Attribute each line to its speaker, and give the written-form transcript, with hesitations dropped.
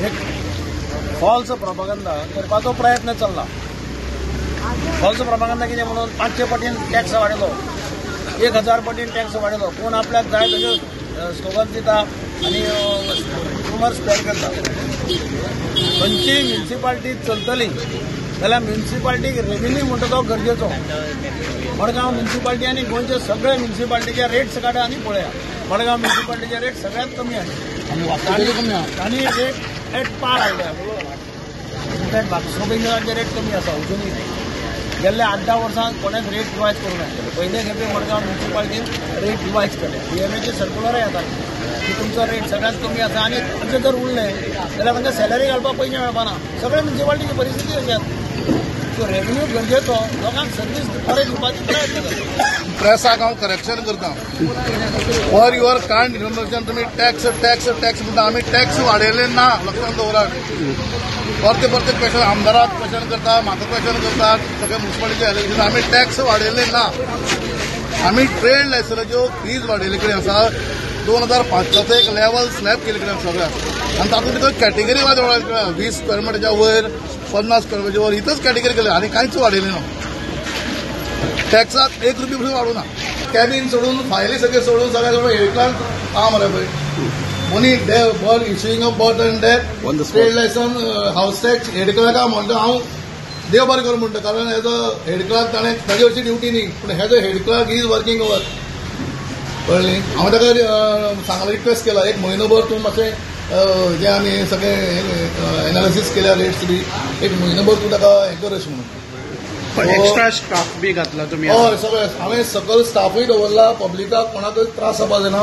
Speaker 1: एक false propaganda करपाचो प्रयत्न चल्ला. फॉल्स प्रोपागंडा कितें म्हणून 500 पटीन टॅक्स वाडयलो, 1000 पटीन टॅक्स वाडयलो, कोण आपल्याक जाय तशें स्लोगन दिता आनी रुमर स्प्रेड करता. खंयचीय म्युनिसिपालिटी चलतली जाल्यार म्युनिसिपालिटीक रेव्हेन्यू म्हणटा तो गरजेचो. मडगांव म्युनिसिपालिटी आनी गोंयचे सगळे म्युनिसिपालिटीचे रेट्स काडा आनी पळया. मडगांव म्युनिसिपालिटीचे रेट सगळ्यांत कमी आसा आनी रेट एट पार आयल्या. सोबिंगाचे रेट कमी आसा अजुनूय. गेल्ल्या 8-10 वर्सांत कोणेच रेट रिवायज करूं ना. पयले खेपे मडगांव म्युनिसिपालिटीन रेट रिवायज केले. पीएमएचे सर्क्युलर येता की तुमचो रेट सगळ्यांत कमी आसा आनी तांचे जर उरले जाल्यार तांकां सॅलरी घालपाक पयशे मेळपाना. सगळे म्युनिसिपालिटीची परिस्थिती अशी आसा. तो रेव्हेन्यू गरजेचो, लोकांक सर्वीस बरें दिवपाचो प्रयत्न करता.
Speaker 2: प्रेसाक हांव करेक्शन करता. फॉर युअर कायंड इन्फॉर्मेशन तुमी टॅक्स टॅक्स टॅक्स म्हणटा. आमी टॅक्स वाडयले ना, लक्षांत दवरात. परते परते क्वेश्चन आमदाराक क्वेश्चन करता, म्हाका क्वेश्चन करतात, सगळे म्युनिसिपालिटीचे इलेक्शन. आमी टॅक्स वाडयले ना. आमी ट्रेड लायसन्साच्यो फीज वाडयले कडेन आसा. 2005 एक लेवल स्लॅब केले कडेन सगळ्याक. आनी तातूंत भितर कॅटेगरी वाडयल्या. 20 स्क्वेअर मिटरच्या वयर, 50 स्क्वेअर मिटरच्या वयर इतच कॅटेगरी केले आनी कांयच वाडयले ना. टॅक्साक 1 रुपया पसून वाडूं ना. कॅबिन सोडून फायली सगळे सोडून सगळ्या हेडक्लार्क काम मरे पळय. मनी birth issuing of birth and death, trade licence, house tax हेडक्लार्काक म्हणटा हांव देव बरें कर म्हणटा. कारण एज अ हेडक्लार्क ताणें ताजे हरशी ड्युटी न्ही, पूण as a head clerk is working over. कळ्ळें. हांवें ताका सांगला, रिक्वेस्ट केला, एक म्हयनोभर तूं मातशें जे आमी सगळे एनालिसीस केल्या रेट्स बी, एक म्हयनोभर तूं ताका हें कर अशें म्हणून.
Speaker 3: पण एक्स्ट्रा स्टाफ बी घातला तुम्ही?
Speaker 2: हय, सगळे हांवें सकयल स्टाफूय दवरला. पब्लिकाक कोणाकय त्रास जावपाक जायना.